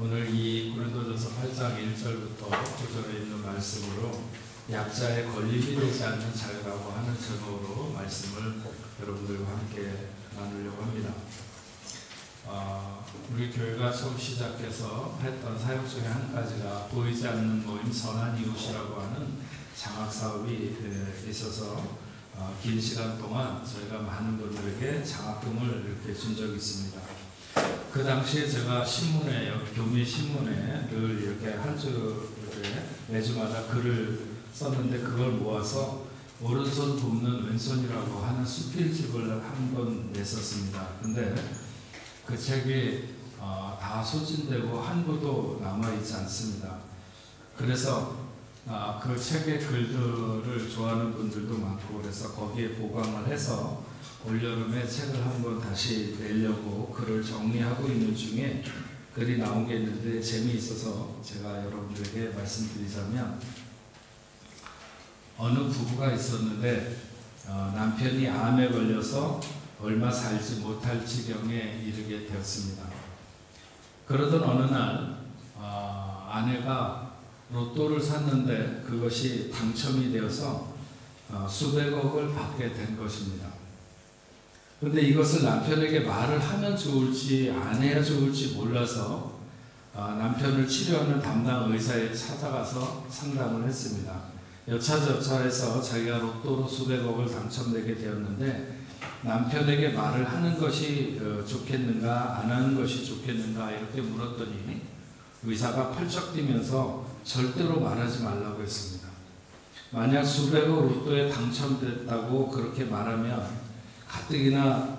오늘 이 고린도전서 8장 1절부터 9절에 있는 말씀으로 약자의 건립이 되지 않는 자유라고 하는 제목으로 말씀을 여러분들과 함께 나누려고 합니다. 우리 교회가 처음 시작해서 했던 사역 중에 한 가지가 보이지 않는 모임 선한 이웃이라고 하는 장학 사업이 있어서 긴 시간 동안 저희가 많은 분들에게 장학금을 이렇게 준 적이 있습니다. 그 당시에 제가 신문에, 교미 신문에 늘 이렇게 한 줄에 매주마다 글을 썼는데 그걸 모아서 오른손 돕는 왼손이라고 하는 수필집을 한 번 냈었습니다. 근데 그 책이 다 소진되고 한 부도 남아있지 않습니다. 그래서 그 책의 글들을 좋아하는 분들도 많고 그래서 거기에 보강을 해서 올여름에 책을 한번 다시 내려고 글을 정리하고 있는 중에 글이 나온 게 있는데 재미있어서 제가 여러분들에게 말씀드리자면, 어느 부부가 있었는데 남편이 암에 걸려서 얼마 살지 못할 지경에 이르게 되었습니다. 그러던 어느 날 아내가 로또를 샀는데 그것이 당첨이 되어서 수백억을 받게 된 것입니다. 그런데 이것을 남편에게 말을 하면 좋을지 안 해야 좋을지 몰라서 남편을 치료하는 담당 의사에 찾아가서 상담을 했습니다. 여차저차해서 자기가 로또로 수백억을 당첨되게 되었는데 남편에게 말을 하는 것이 좋겠는가 안 하는 것이 좋겠는가 이렇게 물었더니 의사가 펄쩍 뛰면서 절대로 말하지 말라고 했습니다. 만약 수백억 로또에 당첨됐다고 그렇게 말하면 가뜩이나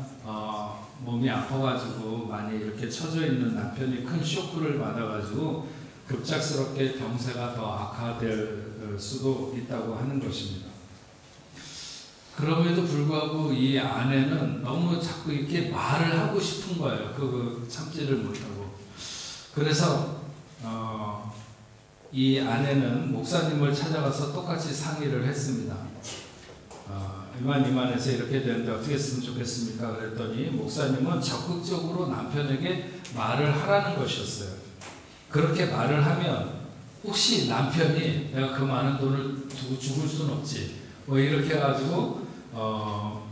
몸이 아파가지고 많이 이렇게 처져 있는 남편이 큰 쇼크를 받아가지고 급작스럽게 병세가 더 악화될 수도 있다고 하는 것입니다. 그럼에도 불구하고 이 아내는 너무 자꾸 이렇게 말을 하고 싶은 거예요. 그거 참지를 못하고. 그래서 이 아내는 목사님을 찾아가서 똑같이 상의를 했습니다. 이만해서 이렇게 되는데 어떻게 했으면 좋겠습니까? 그랬더니 목사님은 적극적으로 남편에게 말을 하라는 것이었어요. 그렇게 말을 하면 혹시 남편이 내가 그 많은 돈을 두고 죽을 수는 없지 뭐 이렇게 해가지고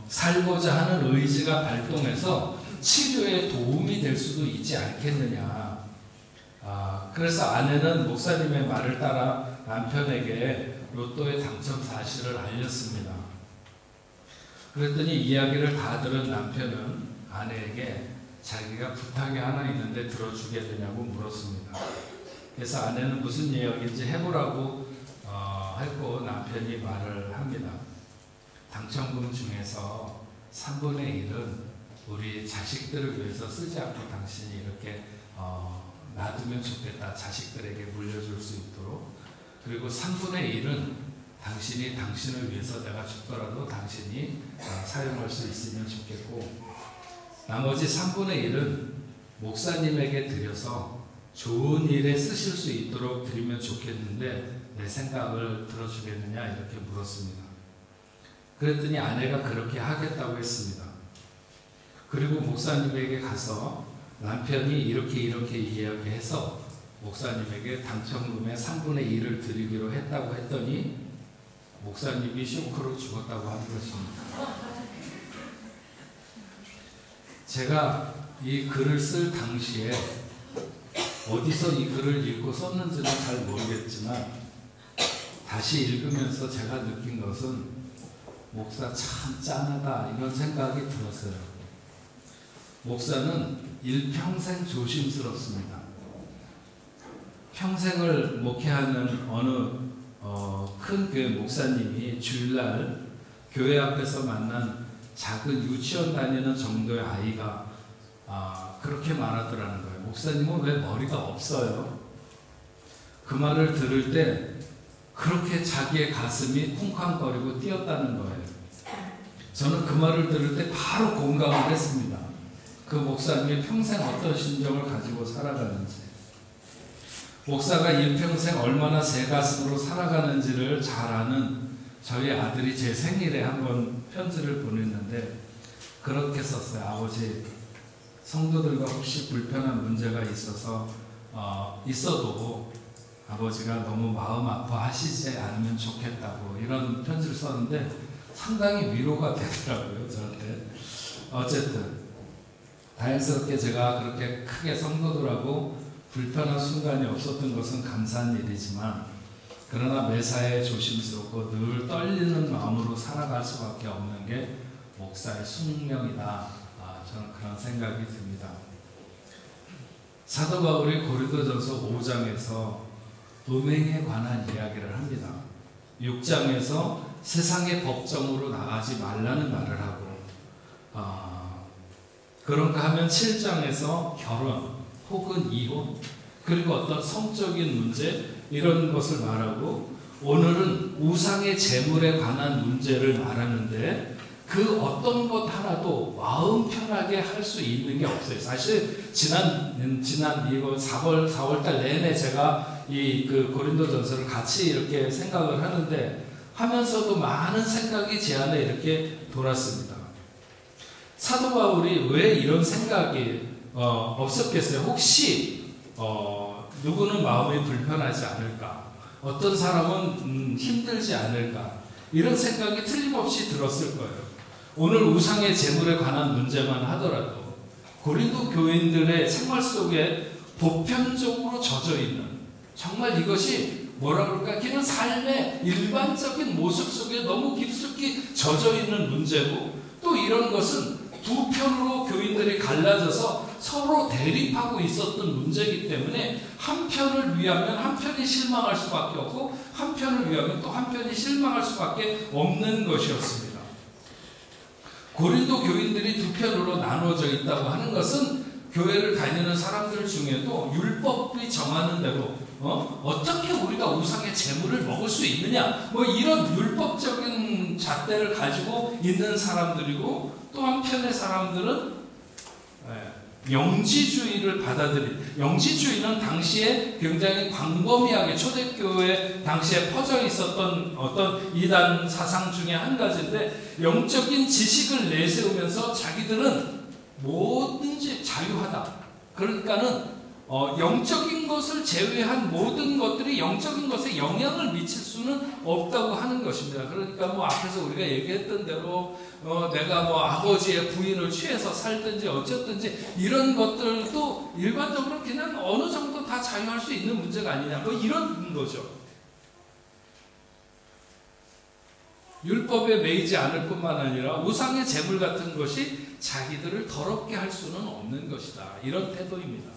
살고자 하는 의지가 발동해서 치료에 도움이 될 수도 있지 않겠느냐. 그래서 아내는 목사님의 말을 따라 남편에게 로또의 당첨 사실을 알렸습니다. 그랬더니 이야기를 다 들은 남편은 아내에게 자기가 부탁이 하나 있는데 들어주겠느냐고 물었습니다. 그래서 아내는 무슨 이야기인지 해보라고 했고 남편이 말을 합니다. 당첨금 중에서 3분의 1은 우리 자식들을 위해서 쓰지 않고 당신이 이렇게 놔두면 좋겠다. 자식들에게 물려줄 수 있도록. 그리고 3분의 1은 당신이 당신을 위해서 내가 죽더라도 당신이 사용할 수 있으면 좋겠고, 나머지 3분의 1은 목사님에게 드려서 좋은 일에 쓰실 수 있도록 드리면 좋겠는데 내 생각을 들어주겠느냐 이렇게 물었습니다. 그랬더니 아내가 그렇게 하겠다고 했습니다. 그리고 목사님에게 가서 남편이 이렇게 이야기해서 목사님에게 당첨금의 3분의 1을 드리기로 했다고 했더니 목사님이 쇼크로 죽었다고 하는 것입니다. 제가 이 글을 쓸 당시에 어디서 이 글을 읽고 썼는지는 잘 모르겠지만 다시 읽으면서 제가 느낀 것은 목사 참 짠하다 이런 생각이 들었어요. 목사는 일평생 조심스럽습니다. 평생을 목회하는 어느 큰 교회 목사님이 주일날 교회 앞에서 만난 작은 유치원 다니는 정도의 아이가 그렇게 말하더라는 거예요. 목사님은 왜 머리가 없어요? 그 말을 들을 때 그렇게 자기의 가슴이 쿵쾅거리고 뛰었다는 거예요. 저는 그 말을 들을 때 바로 공감을 했습니다. 그 목사님이 평생 어떤 심정을 가지고 살아가는지, 목사가 일평생 얼마나 새 가슴으로 살아가는지를 잘 아는 저희 아들이 제 생일에 한번 편지를 보냈는데 그렇게 썼어요. 아버지, 성도들과 혹시 불편한 문제가 있어서 있어도 아버지가 너무 마음 아파하시지 않으면 좋겠다고 이런 편지를 썼는데 상당히 위로가 되더라고요, 저한테. 어쨌든 다행스럽게 제가 그렇게 크게 성도들하고 불편한 순간이 없었던 것은 감사한 일이지만, 그러나 매사에 조심스럽고 늘 떨리는 마음으로 살아갈 수밖에 없는 게 목사의 숙명이다. 저는 그런 생각이 듭니다. 사도 바울이 고린도전서 5장에서 음행에 관한 이야기를 합니다. 6장에서 세상의 법정으로 나가지 말라는 말을 하고, 그런가 하면 7장에서 결혼 혹은 이혼, 그리고 어떤 성적인 문제 이런 것을 말하고, 오늘은 우상의 재물에 관한 문제를 말하는데 그 어떤 것 하나도 마음 편하게 할 수 있는 게 없어요. 사실 지난 이거 4월달 내내 제가 그 고린도전서를 같이 이렇게 생각을 하면서도 많은 생각이 제 안에 이렇게 돌았습니다. 사도 바울이 왜 이런 생각이 없었겠어요? 혹시 누구는 마음이 불편하지 않을까? 어떤 사람은 힘들지 않을까? 이런 생각이 틀림없이 들었을 거예요. 오늘 우상의 재물에 관한 문제만 하더라도 고린도 교인들의 생활 속에 보편적으로 젖어 있는, 정말 이것이 뭐라 그럴까, 그냥 삶의 일반적인 모습 속에 너무 깊숙이 젖어 있는 문제고, 또 이런 것은 두 편으로 교인들이 갈라져서 서로 대립하고 있었던 문제이기 때문에 한 편을 위하면 한 편이 실망할 수밖에 없고, 한 편을 위하면 또 한 편이 실망할 수밖에 없는 것이었습니다. 고린도 교인들이 두 편으로 나누어져 있다고 하는 것은 교회를 다니는 사람들 중에도 율법이 정하는 대로 어떻게 우리가 우상의 재물을 먹을 수 있느냐, 이런 율법적인 잣대를 가지고 있는 사람들이고, 또 한편의 사람들은 영지주의를 영지주의는 당시에 굉장히 광범위하게 초대교회 당시에 퍼져 있었던 어떤 이단 사상 중에 한 가지인데, 영적인 지식을 내세우면서 자기들은 뭐든지 자유하다. 그러니까는 영적인 것을 제외한 모든 것들이 영적인 것에 영향을 미칠 수는 없다고 하는 것입니다. 그러니까 앞에서 우리가 얘기했던 대로 내가 아버지의 부인을 취해서 살든지 어쨌든지 이런 것들도 일반적으로 그냥 어느 정도 다 자유할 수 있는 문제가 아니냐, 이런 거죠. 율법에 매이지 않을 뿐만 아니라 우상의 재물 같은 것이 자기들을 더럽게 할 수는 없는 것이다. 이런 태도입니다.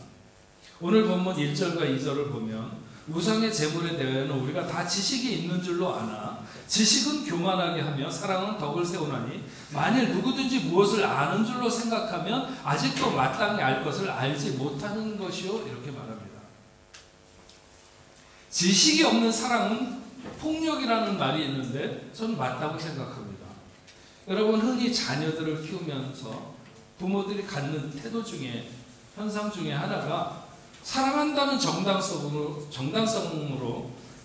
오늘 본문 1절과 2절을 보면 우상의 재물에 대해서는 우리가 다 지식이 있는 줄로 아나 지식은 교만하게 하며 사랑은 덕을 세우나니 만일 누구든지 무엇을 아는 줄로 생각하면 아직도 마땅히 알 것을 알지 못하는 것이요, 이렇게 말합니다. 지식이 없는 사랑은 폭력이라는 말이 있는데 저는 맞다고 생각합니다. 여러분, 흔히 자녀들을 키우면서 부모들이 갖는 태도 중에, 현상 중에 하나가 사랑한다는 정당성으로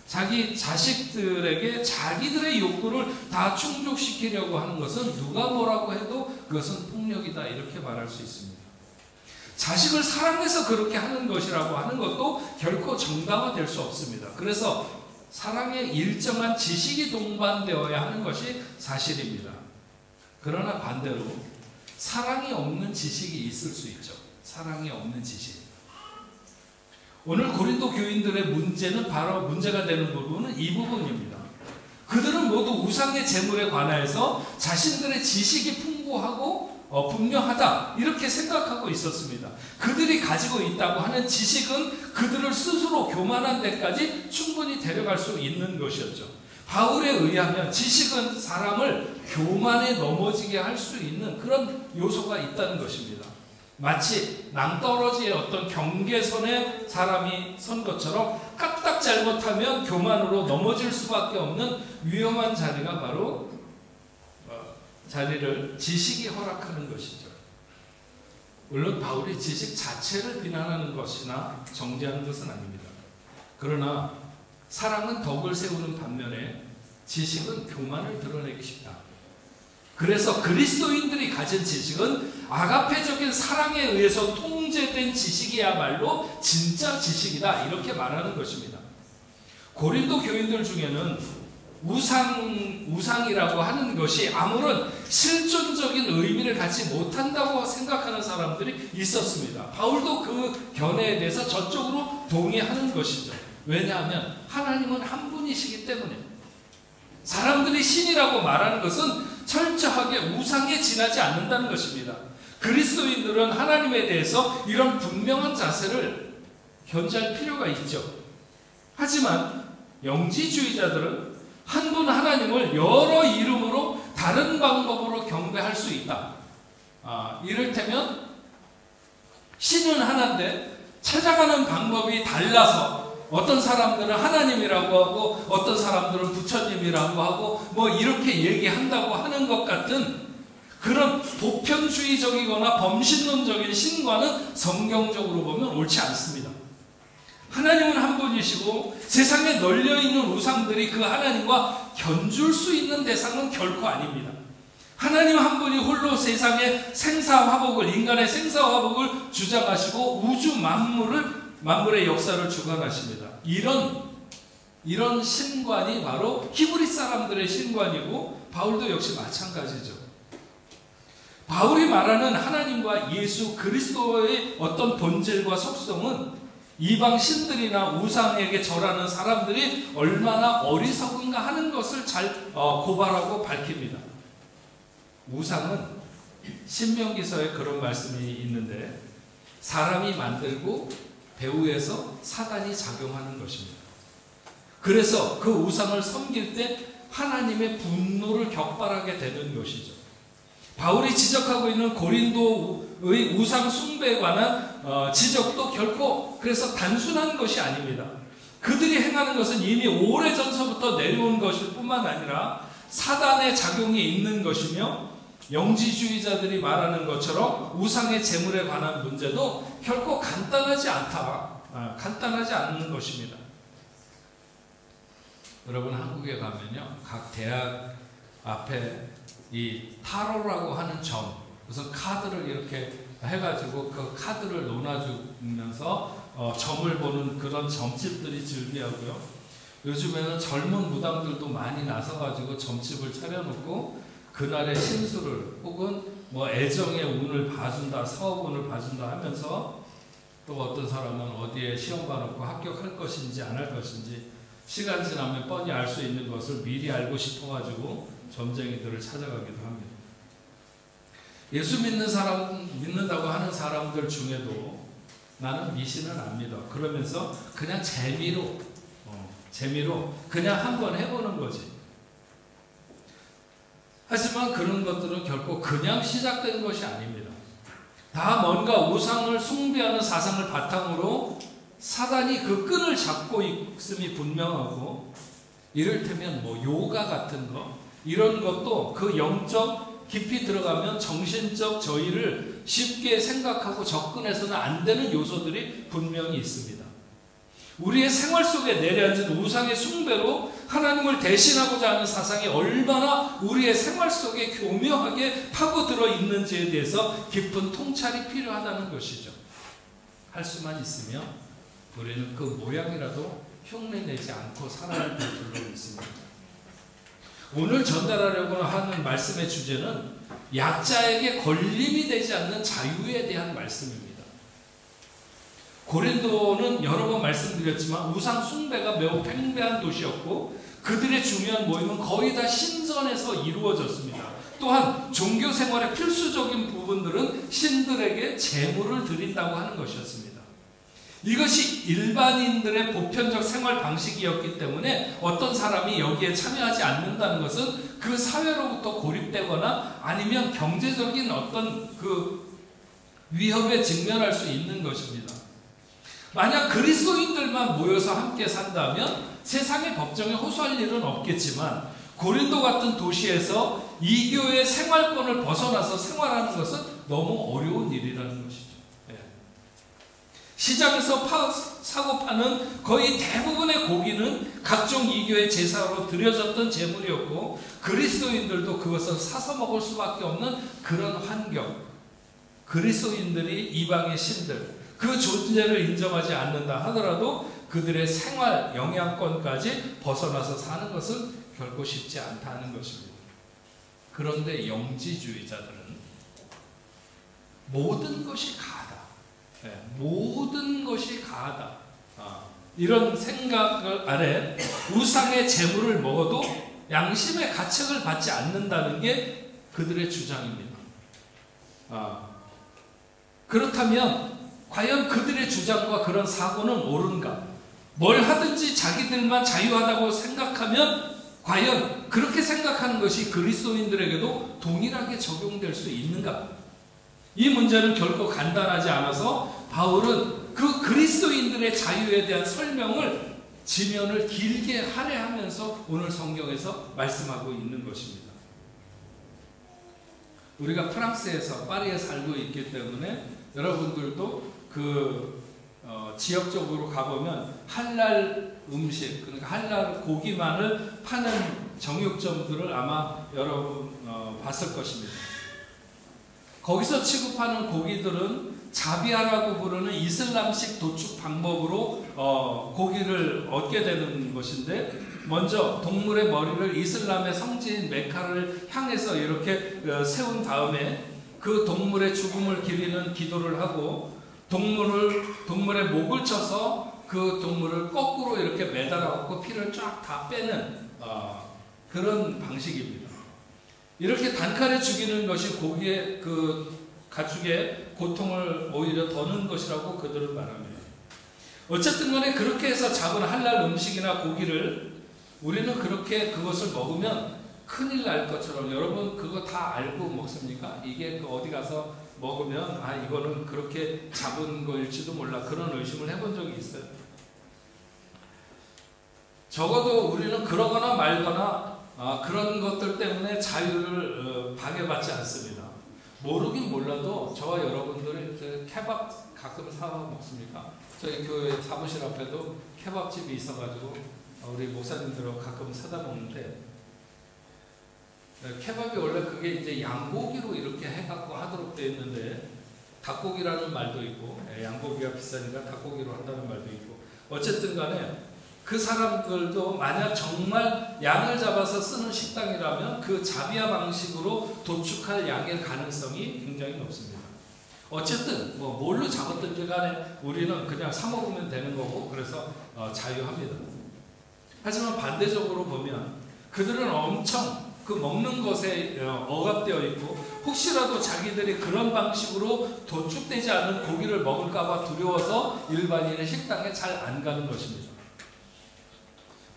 자기 자식들에게 자기들의 욕구를 다 충족시키려고 하는 것은 누가 뭐라고 해도 그것은 폭력이다, 이렇게 말할 수 있습니다. 자식을 사랑해서 그렇게 하는 것이라고 하는 것도 결코 정당화될 수 없습니다. 그래서 사랑에 일정한 지식이 동반되어야 하는 것이 사실입니다. 그러나 반대로 사랑이 없는 지식이 있을 수 있죠. 사랑이 없는 지식. 오늘 고린도 교인들의 문제는 바로 문제가 되는 부분은 이 부분입니다. 그들은 모두 우상의 재물에 관하여서 자신들의 지식이 풍부하고 분명하다, 이렇게 생각하고 있었습니다. 그들이 가지고 있다고 하는 지식은 그들을 스스로 교만한 데까지 충분히 데려갈 수 있는 것이었죠. 바울에 의하면 지식은 사람을 교만에 넘어지게 할 수 있는 그런 요소가 있다는 것입니다. 마치 낭떠러지의 어떤 경계선에 사람이 선 것처럼 까딱 잘못하면 교만으로 넘어질 수밖에 없는 위험한 자리가 바로 자리를 지식이 허락하는 것이죠. 물론 바울이 지식 자체를 비난하는 것이나 정죄하는 것은 아닙니다. 그러나 사랑은 덕을 세우는 반면에 지식은 교만을 드러내기 쉽다. 그래서 그리스도인들이 가진 지식은 아가페적인 사랑에 의해서 통제된 오래된 지식이야말로 진짜 지식이다, 이렇게 말하는 것입니다. 고린도 교인들 중에는 우상이라고 하는 것이 아무런 실존적인 의미를 갖지 못한다고 생각하는 사람들이 있었습니다. 바울도 그 견해에 대해서 저쪽으로 동의하는 것이죠. 왜냐하면 하나님은 한 분이시기 때문에. 사람들이 신이라고 말하는 것은 철저하게 우상에 지나지 않는다는 것입니다. 그리스도인들은 하나님에 대해서 이런 분명한 자세를 견지할 필요가 있죠. 하지만 영지주의자들은 한 분 하나님을 여러 이름으로 다른 방법으로 경배할 수 있다. 이를테면 신은 하나인데 찾아가는 방법이 달라서 어떤 사람들은 하나님이라고 하고 어떤 사람들은 부처님이라고 하고 뭐 이렇게 얘기한다고 하는 것 같은 그런 보편주의적이거나 범신론적인 신과는 성경적으로 보면 옳지 않습니다. 하나님은 한 분이시고 세상에 널려있는 우상들이 그 하나님과 견줄 수 있는 대상은 결코 아닙니다. 하나님 한 분이 홀로 세상의 생사화복을, 인간의 생사화복을 주장하시고 우주 만물의 역사를 주관하십니다. 이런 신관이 바로 히브리 사람들의 신관이고 바울도 역시 마찬가지죠. 바울이 말하는 하나님과 예수 그리스도의 어떤 본질과 속성은 이방 신들이나 우상에게 절하는 사람들이 얼마나 어리석은가 하는 것을 잘 고발하고 밝힙니다. 우상은 신명기서에 그런 말씀이 있는데 사람이 만들고 배후에서 사단이 작용하는 것입니다. 그래서 그 우상을 섬길 때 하나님의 분노를 격발하게 되는 것이죠. 바울이 지적하고 있는 고린도의 우상 숭배에 관한 지적도 결코 그래서 단순한 것이 아닙니다. 그들이 행하는 것은 이미 오래전서부터 내려온 것일 뿐만 아니라 사단의 작용이 있는 것이며 영지주의자들이 말하는 것처럼 우상의 재물에 관한 문제도 결코 간단하지 않는 것입니다. 여러분 한국에 가면요, 각 대학 앞에 이 타로라고 하는 점, 그래서 카드를 이렇게 해가지고 그 카드를 논아주면서 점을 보는 그런 점집들이 즐비하고요. 요즘에는 젊은 무당들도 많이 나서가지고 점집을 차려놓고 그날의 신수를 혹은 뭐 애정의 운을 봐준다, 사업운을 봐준다 하면서 또 어떤 사람은 어디에 시험 봐놓고 합격할 것인지 안 할 것인지 시간 지나면 뻔히 알 수 있는 것을 미리 알고 싶어가지고 점쟁이들을 찾아가기도 합니다. 예수 믿는다고 하는 사람들 중에도 나는 미신은 안 믿어. 그러면서 그냥 재미로 그냥 한번 해보는 거지. 하지만 그런 것들은 결코 그냥 시작된 것이 아닙니다. 다 뭔가 우상을 숭배하는 사상을 바탕으로 사단이 그 끈을 잡고 있음이 분명하고, 이를테면 뭐 요가 같은 거, 이런 것도 그 영적 깊이 들어가면 정신적 저희를 쉽게 생각하고 접근해서는 안 되는 요소들이 분명히 있습니다. 우리의 생활 속에 내려앉은 우상의 숭배로 하나님을 대신하고자 하는 사상이 얼마나 우리의 생활 속에 교묘하게 파고들어 있는지에 대해서 깊은 통찰이 필요하다는 것이죠. 할 수만 있으면 우리는 그 모양이라도 흉내내지 않고 살아야 될 줄로 믿습니다. 오늘 전달하려고 하는 말씀의 주제는 약자에게 걸림이 되지 않는 자유에 대한 말씀입니다. 고린도는 여러 번 말씀드렸지만 우상 숭배가 매우 팽배한 도시였고 그들의 중요한 모임은 거의 다 신전에서 이루어졌습니다. 또한 종교 생활의 필수적인 부분들은 신들에게 제물을 드린다고 하는 것이었습니다. 이것이 일반인들의 보편적 생활 방식이었기 때문에 어떤 사람이 여기에 참여하지 않는다는 것은 그 사회로부터 고립되거나 아니면 경제적인 어떤 그 위협에 직면할 수 있는 것입니다. 만약 그리스도인들만 모여서 함께 산다면 세상의 법정에 호소할 일은 없겠지만 고린도 같은 도시에서 이교의 생활권을 벗어나서 생활하는 것은 너무 어려운 일이라는 것이죠. 시장에서 사고 파는 거의 대부분의 고기는 각종 이교의 제사로 드려졌던 제물이었고 그리스도인들도 그것을 사서 먹을 수밖에 없는 그런 환경, 그리스도인들이 이방의 신들, 그 존재를 인정하지 않는다 하더라도 그들의 생활 영향권까지 벗어나서 사는 것은 결코 쉽지 않다는 것입니다. 그런데 영지주의자들은 모든 것이 가하다. 모든 것이 가하다. 이런 생각을 아래 우상의 재물을 먹어도 양심의 가책을 받지 않는다는 게 그들의 주장입니다. 그렇다면 과연 그들의 주장과 그런 사고는 옳은가? 뭘 하든지 자기들만 자유하다고 생각하면 과연 그렇게 생각하는 것이 그리스도인들에게도 동일하게 적용될 수 있는가? 이 문제는 결코 간단하지 않아서 바울은 그 그리스도인들의 자유에 대한 설명을 지면을 길게 할애하면서 오늘 성경에서 말씀하고 있는 것입니다. 우리가 프랑스에서 파리에 살고 있기 때문에 여러분들도 지역적으로 가보면 할랄 음식, 그러니까 할랄 고기만을 파는 정육점들을 아마 여러분 봤을 것입니다. 거기서 취급하는 고기들은 자비아라고 부르는 이슬람식 도축 방법으로 고기를 얻게 되는 것인데, 먼저 동물의 머리를 이슬람의 성지인 메카를 향해서 이렇게 세운 다음에 그 동물의 죽음을 기리는 기도를 하고 동물의 목을 쳐서 그 동물을 거꾸로 이렇게 매달아갖고 피를 쫙 다 빼는 그런 방식입니다. 이렇게 단칼에 죽이는 것이 고기의 가축의 고통을 오히려 더는 것이라고 그들은 말합니다. 어쨌든 간에 그렇게 해서 잡은 할랄 음식이나 고기를 우리는 그렇게 그것을 먹으면 큰일 날 것처럼, 여러분 그거 다 알고 먹습니까? 이게 어디 가서 먹으면 이거는 그렇게 잡은 거일지도 몰라, 그런 의심을 해본 적이 있어요. 적어도 우리는 그러거나 말거나 그런 것들 때문에 자유를 방해받지 않습니다. 모르긴 몰라도 저와 여러분들이 케밥 가끔 사 먹습니까? 저희 교회 사무실 앞에도 케밥집이 있어가지고 우리 목사님들하고 가끔 사다 먹는데, 케밥이 원래 그게 이제 양고기로 이렇게 해갖고 하도록 되어 있는데, 닭고기라는 말도 있고, 양고기가 비싸니까 닭고기로 한다는 말도 있고, 어쨌든 간에 그 사람들도 만약 정말 양을 잡아서 쓰는 식당이라면 그 자비아 방식으로 도축할 양의 가능성이 굉장히 높습니다. 어쨌든 뭘로 잡았든지 간에 우리는 그냥 사 먹으면 되는 거고, 그래서 자유합니다. 하지만 반대적으로 보면 그들은 엄청 그 먹는 것에 억압되어 있고, 혹시라도 자기들이 그런 방식으로 도축되지 않은 고기를 먹을까봐 두려워서 일반인의 식당에 잘 안 가는 것입니다.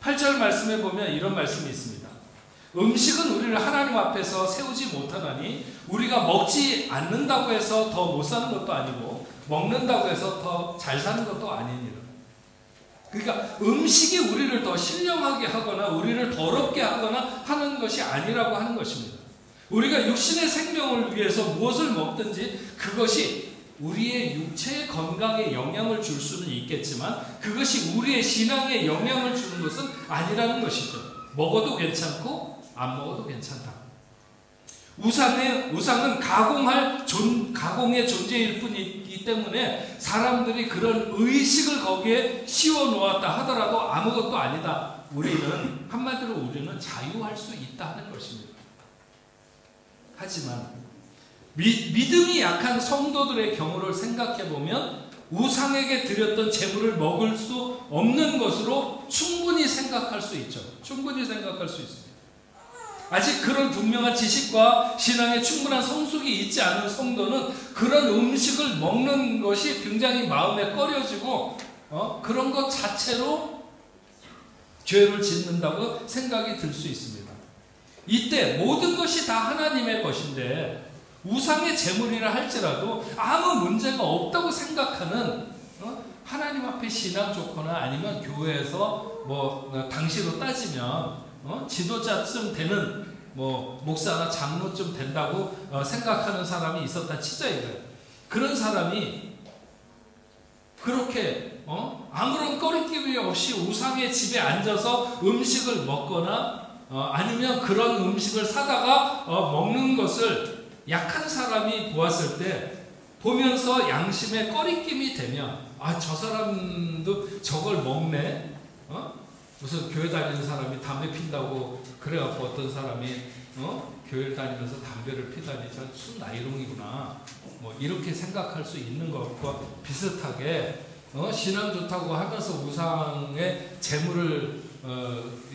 8절 말씀에 보면 이런 말씀이 있습니다. 음식은 우리를 하나님 앞에서 세우지 못하나니 우리가 먹지 않는다고 해서 더 못 사는 것도 아니고 먹는다고 해서 더 잘 사는 것도 아니니라. 그러니까 음식이 우리를 더 신령하게 하거나 우리를 더럽게 하거나 하는 것이 아니라고 하는 것입니다. 우리가 육신의 생명을 위해서 무엇을 먹든지 그것이 우리의 육체의 건강에 영향을 줄 수는 있겠지만 그것이 우리의 신앙에 영향을 주는 것은 아니라는 것이죠. 먹어도 괜찮고 안 먹어도 괜찮다. 우상은 가공의 존재일 뿐이기 때문에 사람들이 그런 의식을 거기에 씌워 놓았다 하더라도 아무것도 아니다. 한마디로 우리는 자유할 수 있다는 것입니다. 하지만 믿음이 약한 성도들의 경우를 생각해보면 우상에게 드렸던 제물을 먹을 수 없는 것으로 충분히 생각할 수 있죠. 충분히 생각할 수 있습니다. 아직 그런 분명한 지식과 신앙에 충분한 성숙이 있지 않은 성도는 그런 음식을 먹는 것이 굉장히 마음에 꺼려지고 그런 것 자체로 죄를 짓는다고 생각이 들 수 있습니다. 이때 모든 것이 다 하나님의 것인데 우상의 제물이라 할지라도 아무 문제가 없다고 생각하는 하나님 앞에 신앙 좋거나 아니면 교회에서 당시로 따지면 지도자쯤 되는 목사나 장로쯤 된다고 생각하는 사람이 있었다 치자 이거예요. 그런 사람이 그렇게 아무런 꺼리낌이 없이 우상의 집에 앉아서 음식을 먹거나 아니면 그런 음식을 사다가 먹는 것을 약한 사람이 보았을 때 보면서 양심에 꺼리낌이 되면 저 사람도 저걸 먹네? 무슨 교회 다니는 사람이 담배 핀다고 그래갖고 어떤 사람이 교회를 다니면서 담배를 피다니 저 순나이롱이구나 뭐 이렇게 생각할 수 있는 것과 비슷하게 신앙 좋다고 하면서 우상의 재물을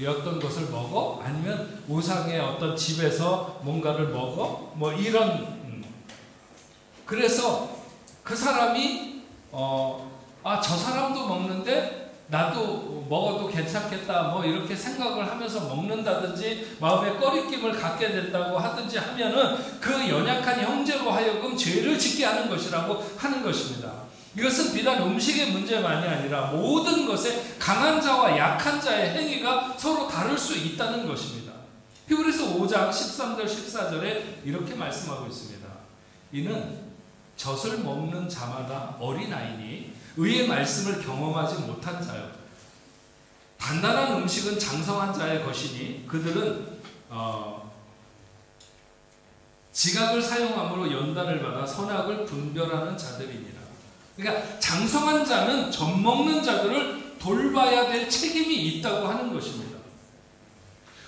였던 것을 먹어? 아니면 우상의 어떤 집에서 뭔가를 먹어? 뭐 이런 그래서 그 사람이 저 사람도 먹는데 나도 먹어도 괜찮겠다 뭐 이렇게 생각을 하면서 먹는다든지 마음에 꺼리낌을 갖게 된다고 하든지 하면은 그 연약한 형제로 하여금 죄를 짓게 하는 것이라고 하는 것입니다. 이것은 비단 음식의 문제만이 아니라 모든 것에 강한 자와 약한 자의 행위가 서로 다를 수 있다는 것입니다. 히브리서 5장 13절 14절에 이렇게 말씀하고 있습니다. 이는 젖을 먹는 자마다 어린아이니 의의 말씀을 경험하지 못한 자요. 단단한 음식은 장성한 자의 것이니 그들은 지각을 사용함으로 연단을 받아 선악을 분별하는 자들이니라. 그러니까 장성한 자는 젖 먹는 자들을 돌봐야 될 책임이 있다고 하는 것입니다.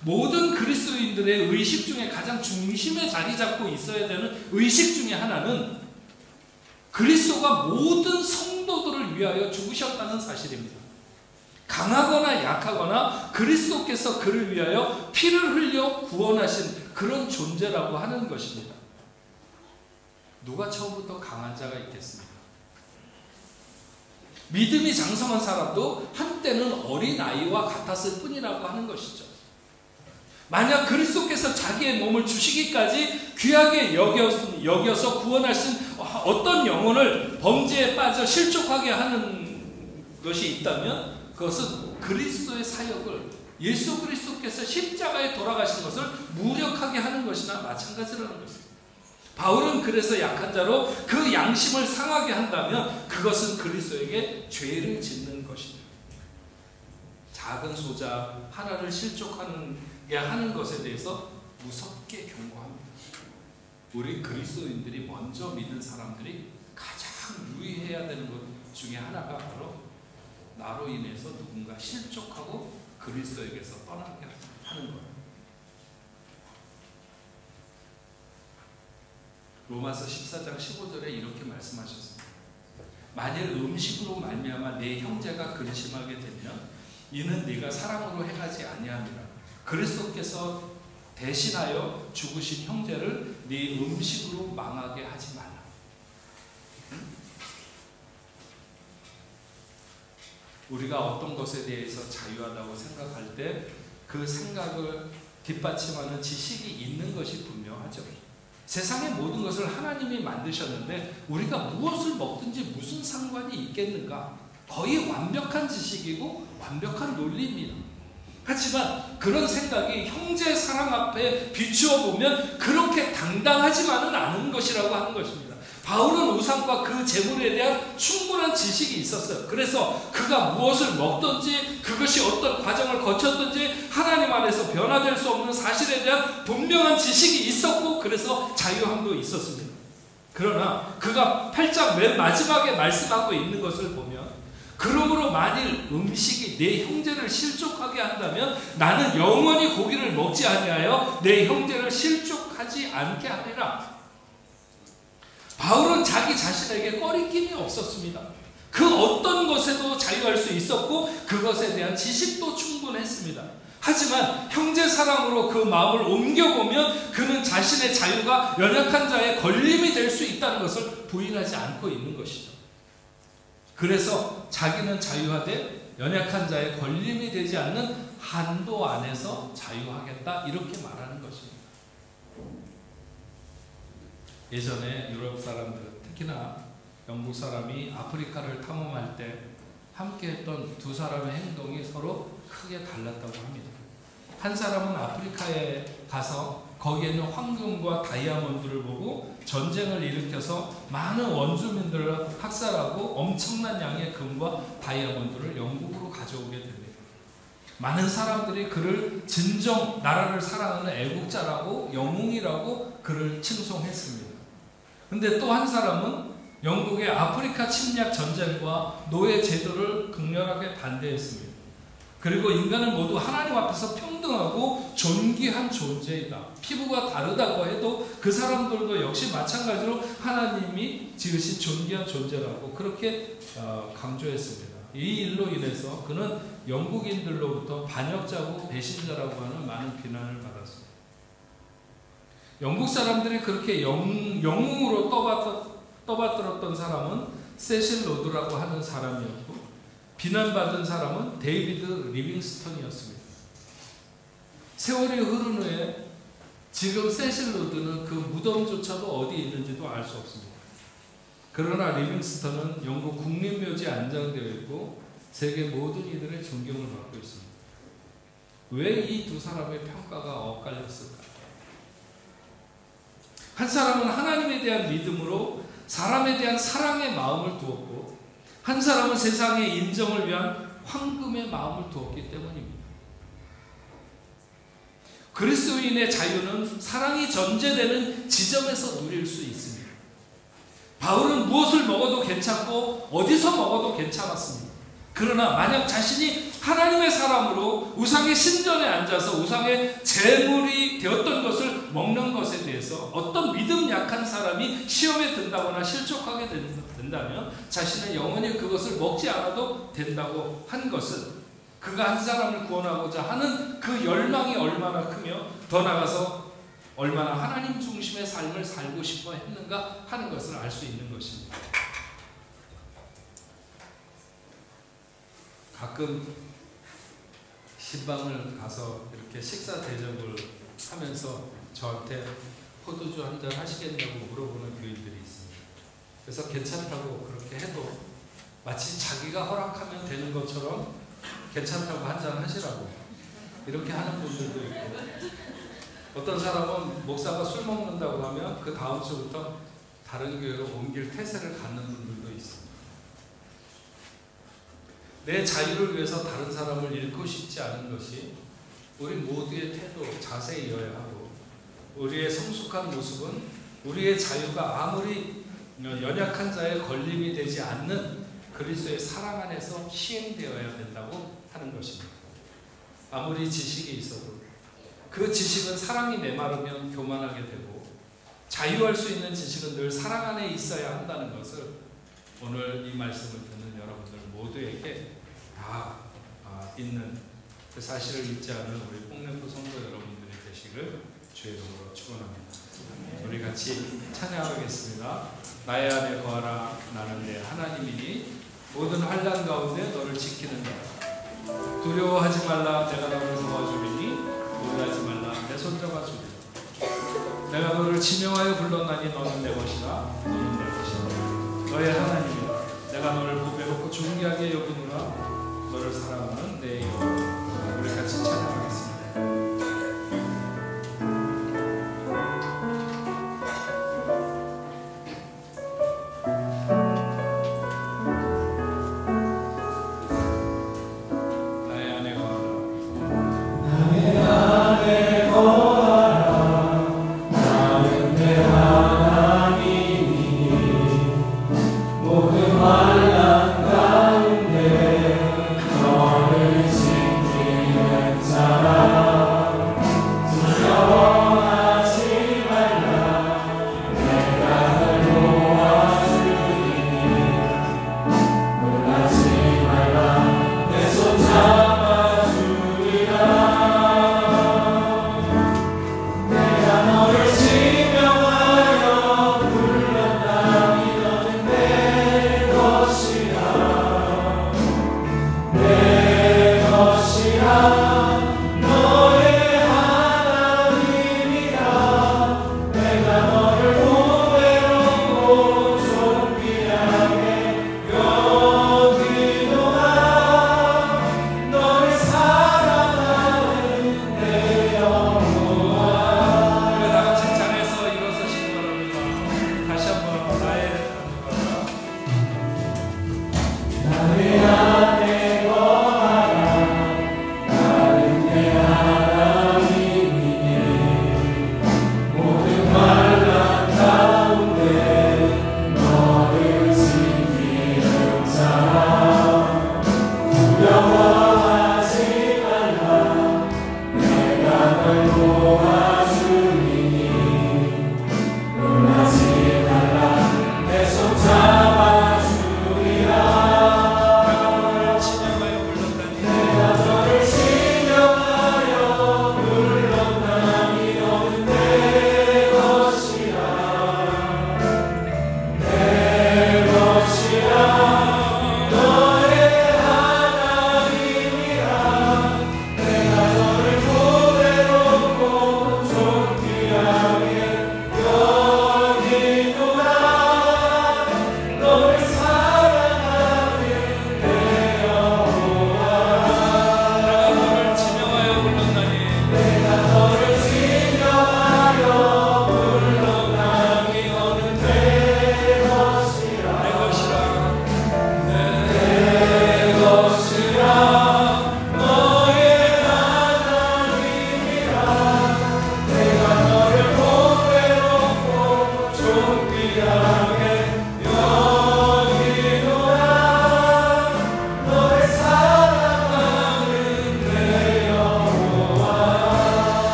모든 그리스도인들의 의식 중에 가장 중심에 자리 잡고 있어야 되는 의식 중에 하나는 그리스도가 모든 성도들을 위하여 죽으셨다는 사실입니다. 강하거나 약하거나 그리스도께서 그를 위하여 피를 흘려 구원하신 그런 존재라고 하는 것입니다. 누가 처음부터 강한 자가 있겠습니까? 믿음이 장성한 사람도 한때는 어린아이와 같았을 뿐이라고 하는 것이죠. 만약 그리스도께서 자기의 몸을 주시기까지 귀하게 여겨서 구원하신 어떤 영혼을 범죄에 빠져 실족하게 하는 것이 있다면 그것은 그리스도의 사역을 예수 그리스도께서 십자가에 돌아가신 것을 무력하게 하는 것이나 마찬가지라는 것입니다. 바울은 그래서 약한 자로 그 양심을 상하게 한다면 그것은 그리스도에게 죄를 짓는 것입니다. 작은 소자 하나를 실족하게 하는 것에 대해서 무섭게 경고합니다. 우리 그리스도인들이 먼저 믿은 사람들이 가장 유의해야 되는 것 중에 하나가 바로 나로 인해서 누군가 실족하고 그리스도에게서 떠나게 하는 거예요. 로마서 14장 15절에 이렇게 말씀하셨습니다. 만일 음식으로 말미암아 내 형제가 근심하게 되면 이는 네가 사랑으로 행하지 아니함이라. 그리스도께서 대신하여 죽으신 형제를 네 음식으로 망하게 하지 말라. 우리가 어떤 것에 대해서 자유하다고 생각할 때 그 생각을 뒷받침하는 지식이 있는 것이 분명하죠. 세상의 모든 것을 하나님이 만드셨는데 우리가 무엇을 먹든지 무슨 상관이 있겠는가? 거의 완벽한 지식이고 완벽한 논리입니다. 하지만 그런 생각이 형제 사랑 앞에 비추어 보면 그렇게 당당하지만은 않은 것이라고 하는 것입니다. 바울은 우상과 그 재물에 대한 충분한 지식이 있었어요. 그래서 그가 무엇을 먹든지 그것이 어떤 과정을 거쳤든지 하나님 안에서 변화될 수 없는 사실에 대한 분명한 지식이 있었고 그래서 자유함도 있었습니다. 그러나 그가 8장 맨 마지막에 말씀하고 있는 것을 보면 그러므로 만일 음식이 내 형제를 실족하게 한다면 나는 영원히 고기를 먹지 아니하여 내 형제를 실족하지 않게 하리라. 바울은 자기 자신에게 꺼리낌이 없었습니다. 그 어떤 것에도 자유할 수 있었고 그것에 대한 지식도 충분했습니다. 하지만 형제 사랑으로 그 마음을 옮겨보면 그는 자신의 자유가 연약한 자의 걸림이 될 수 있다는 것을 부인하지 않고 있는 것이죠. 그래서 자기는 자유하되 연약한 자의 걸림이 되지 않는 한도 안에서 자유하겠다 이렇게 말하는 것입니다. 예전에 유럽 사람들, 특히나 영국 사람이 아프리카를 탐험할 때 함께 했던 두 사람의 행동이 서로 크게 달랐다고 합니다. 한 사람은 아프리카에 가서 거기에 있는 황금과 다이아몬드를 보고 전쟁을 일으켜서 많은 원주민들을 학살하고 엄청난 양의 금과 다이아몬드를 영국으로 가져오게 됩니다. 많은 사람들이 그를 진정 나라를 사랑하는 애국자라고 영웅이라고 그를 칭송했습니다. 근데 또 한 사람은 영국의 아프리카 침략 전쟁과 노예 제도를 극렬하게 반대했습니다. 그리고 인간은 모두 하나님 앞에서 평등하고 존귀한 존재이다. 피부가 다르다고 해도 그 사람들도 역시 마찬가지로 하나님이 지으신 존귀한 존재라고 그렇게 강조했습니다. 이 일로 인해서 그는 영국인들로부터 반역자고 배신자라고 하는 많은 비난을 받았습니다. 영국 사람들이 그렇게 영웅으로 떠받들었던 사람은 세실 로드라고 하는 사람이었고, 비난받은 사람은 데이비드 리빙스턴이었습니다. 세월이 흐른 후에 지금 세실 로드는 그 무덤조차도 어디 있는지도 알 수 없습니다. 그러나 리빙스턴은 영국 국립묘지에 안장되어 있고 세계 모든 이들의 존경을 받고 있습니다. 왜 이 두 사람의 평가가 엇갈렸을까? 한 사람은 하나님에 대한 믿음으로 사람에 대한 사랑의 마음을 두었고, 한 사람은 세상의 인정을 위한 황금의 마음을 두었기 때문입니다. 그리스도인의 자유는 사랑이 전제되는 지점에서 누릴 수 있습니다. 바울은 무엇을 먹어도 괜찮고 어디서 먹어도 괜찮았습니다. 그러나 만약 자신이 하나님의 사람으로 우상의 신전에 앉아서 우상의 제물이 되었던 것을 먹는 것에 대해서 어떤 믿음 약한 사람이 시험에 든다거나 실족하게 된다면 자신은 영원히 그것을 먹지 않아도 된다고 한 것은 그가 한 사람을 구원하고자 하는 그 열망이 얼마나 크며 더 나아가서 얼마나 하나님 중심의 삶을 살고 싶어 했는가 하는 것을 알 수 있는 것입니다. 가끔 신방을 가서 이렇게 식사 대접을 하면서 저한테 포도주 한잔 하시겠냐고 물어보는 교인들이 있습니다. 그래서 괜찮다고 그렇게 해도 마치 자기가 허락하면 되는 것처럼 괜찮다고 한잔 하시라고 이렇게 하는 분들도 있고, 어떤 사람은 목사가 술 먹는다고 하면 그 다음 주부터 다른 교회로 옮길 태세를 갖는 분들도 있습니다. 내 자유를 위해서 다른 사람을 잃고 싶지 않은 것이 우리 모두의 태도, 자세이어야 하고, 우리의 성숙한 모습은 우리의 자유가 아무리 연약한 자의 걸림이 되지 않는 그리스도의 사랑 안에서 시행되어야 된다고 하는 것입니다. 아무리 지식이 있어도 그 지식은 사랑이 메마르면 교만하게 되고, 자유할 수 있는 지식은 늘 사랑 안에 있어야 한다는 것을 오늘 이 말씀을 듣는 여러분들 모두에게 다 있는 그 사실을 잊지 않은 우리 뽕내포 성도 여러분들이 되시길 주의 이름으로 축원합니다. 우리 같이 찬양하겠습니다. 나의 안에 거하라, 나는 내 하나님이니 모든 환난 가운데 너를 지키는 자라. 두려워하지 말라, 내가 너를 도와주리니 놀라지 말라, 내 손 잡아주리라. 내가 너를 지명하여 불렀나니 너는 내 것이라, 너는 내 것이라. 너의 하나님이라. 내가 너를 보배롭고 존귀하게 여기노라. 너를 사랑하는 내 여호와. 우리 같이 찬양하겠습니다. 너를 지키는 자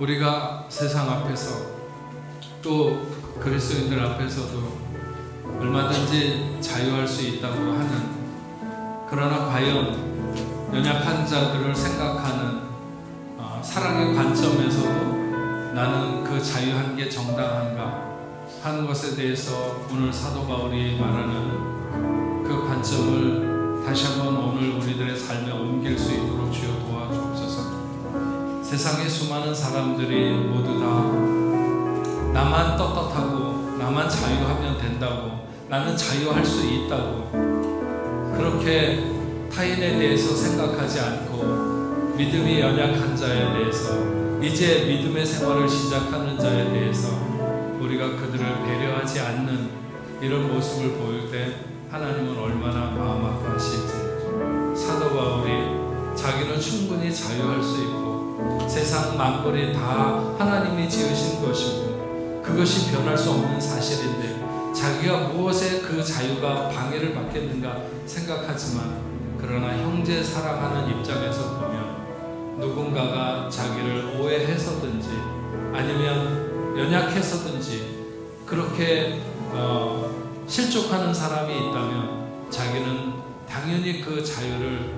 우리가 세상 앞에서 또 그리스도인들 앞에서도 얼마든지 자유할 수 있다고 하는, 그러나 과연 연약한 자들을 생각하는 사랑의 관점에서도 나는 그 자유한 게 정당한가 하는 것에 대해서 오늘 사도 바울이 말하는 그 관점을 다시 한번 오늘 우리들의 삶에 옮길 수 있도록 주여 도와주옵소서. 세상의 수많은 사람들이 모두 다 나만 떳떳하고 나만 자유하면 된다고, 나는 자유할 수 있다고 그렇게 타인에 대해서 생각하지 않고 믿음이 연약한 자에 대해서, 이제 믿음의 생활을 시작하는 자에 대해서 우리가 그들을 배려하지 않는 이런 모습을 보일 때 하나님은 얼마나 마음 아파하실지. 사도 바울이 자기는 충분히 자유할 수 있고 세상 만물이 다 하나님이 지으신 것이고 그것이 변할 수 없는 사실인데 자기가 무엇에 그 자유가 방해를 받겠는가 생각하지만, 그러나 형제 사랑하는 입장에서 보면 누군가가 자기를 오해해서든지 아니면 연약해서든지 그렇게 실족하는 사람이 있다면 자기는 당연히 그 자유를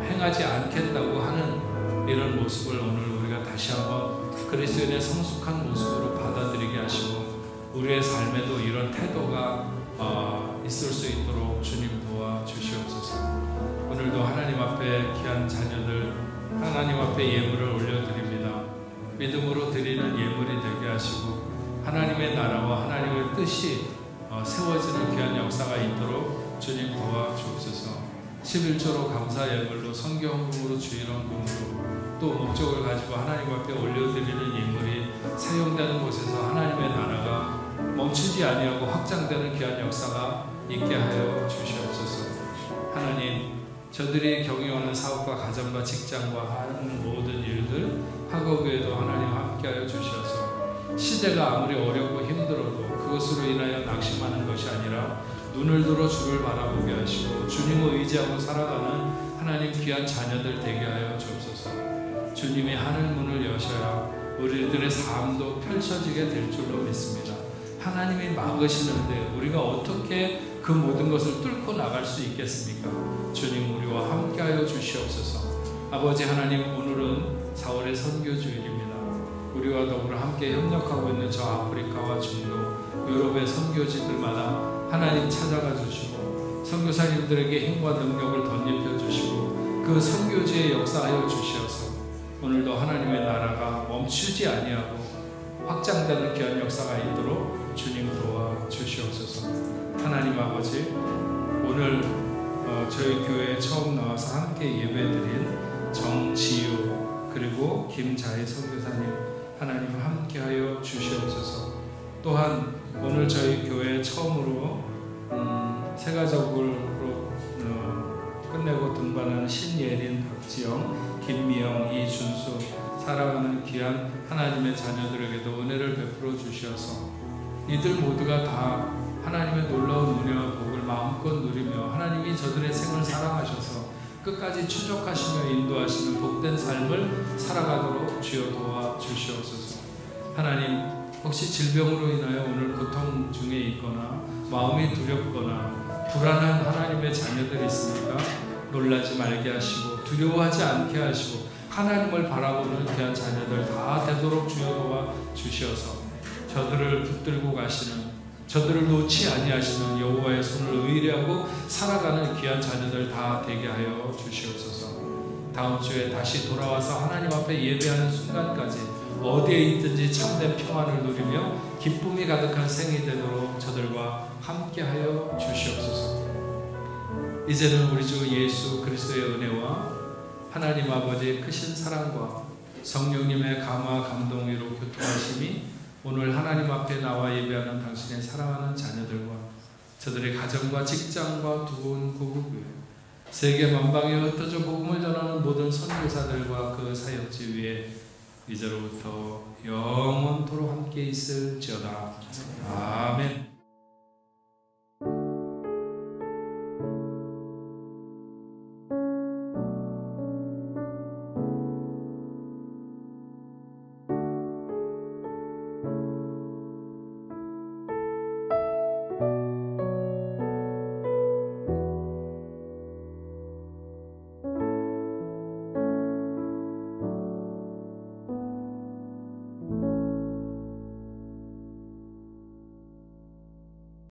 행하지 않겠다고 하는 이런 모습을 오늘 우리가 다시 한번 그리스도인의 성숙한 모습으로 받아들이게 하시고 우리의 삶에도 이런 태도가 있을 수 있도록 주님 도와주시옵소서. 오늘도 하나님 앞에 귀한 자녀들 하나님 앞에 예물을 올려드립니다. 믿음으로 드리는 예물이 되게 하시고 하나님의 나라와 하나님의 뜻이 세워지는 귀한 역사가 있도록 주님 도와주옵소서. 11조로 감사 예물로 성경금으로 주일원금으로 또 목적을 가지고 하나님 앞에 올려드리는 예물이 사용되는 곳에서 하나님의 나라가 멈추지 아니하고 확장되는 귀한 역사가 있게 하여 주시옵소서. 하나님, 저들이 경영하는 사업과 가정과 직장과 하는 모든 일들 학업에도 하나님 함께하여 주셔서 시대가 아무리 어렵고 힘들어도 그것으로 인하여 낙심하는 것이 아니라 눈을 들어 주를 바라보게 하시고 주님을 의지하고 살아가는 하나님 귀한 자녀들 되게 하여 주옵소서. 주님이 하늘 문을 여셔야 우리들의 삶도 펼쳐지게 될 줄로 믿습니다. 하나님이 막으시는데 우리가 어떻게 그 모든 것을 뚫고 나갈 수 있겠습니까? 주님, 우리와 함께하여 주시옵소서. 아버지 하나님, 오늘은 4월의 선교주일입니다. 우리와 더불어 함께 협력하고 있는 저 아프리카와 중동, 유럽의 선교지들마다 하나님 찾아가 주시고 선교사님들에게 힘과 능력을 덧입혀 주시고 그 선교지에 역사하여 주시어서 오늘도 하나님의 나라가 멈추지 아니하고 확장되는 귀한 역사가 있도록 주님 도와주시옵소서. 하나님 아버지, 오늘 저희 교회에 처음 나와서 함께 예배드린 정지유 그리고 김자희 선교사님 하나님 함께하여 주시옵소서. 또한 오늘 저희 교회 처음으로 세가족으로 끝내고 등반하는 신예린, 박지영, 김미영, 이준수 살아가는 귀한 하나님의 자녀들에게도 은혜를 베풀어 주셔서 이들 모두가 다 하나님의 놀라운 은혜와 복을 마음껏 누리며 하나님이 저들의 생을 사랑하셔서 끝까지 추적하시며 인도하시는 복된 삶을 살아가도록 주여 도와주시옵소서. 하나님, 혹시 질병으로 인하여 오늘 고통 중에 있거나 마음이 두렵거나 불안한 하나님의 자녀들이 있습니까? 놀라지 말게 하시고 두려워하지 않게 하시고 하나님을 바라보는 귀한 자녀들 다 되도록 주여 도와주시어서 저들을 붙들고 가시는, 저들을 놓지 아니하시는 여호와의 손을 의뢰하고 살아가는 귀한 자녀들 다 되게 하여 주시옵소서. 다음 주에 다시 돌아와서 하나님 앞에 예배하는 순간까지 어디에 있든지 참된 평안을 누리며 기쁨이 가득한 생이 되도록 저들과 함께하여 주시옵소서. 이제는 우리 주 예수 그리스도의 은혜와 하나님 아버지의 크신 사랑과 성령님의 감화 감동으로 교통하심이 오늘 하나님 앞에 나와 예배하는 당신의 사랑하는 자녀들과 저들의 가정과 직장과 두온 고국 위에 세계 만방에 흩어져 복음을 전하는 모든 선교사들과 그 사역지 위에 이제로부터 영원토록 함께 있을지어다. 아멘.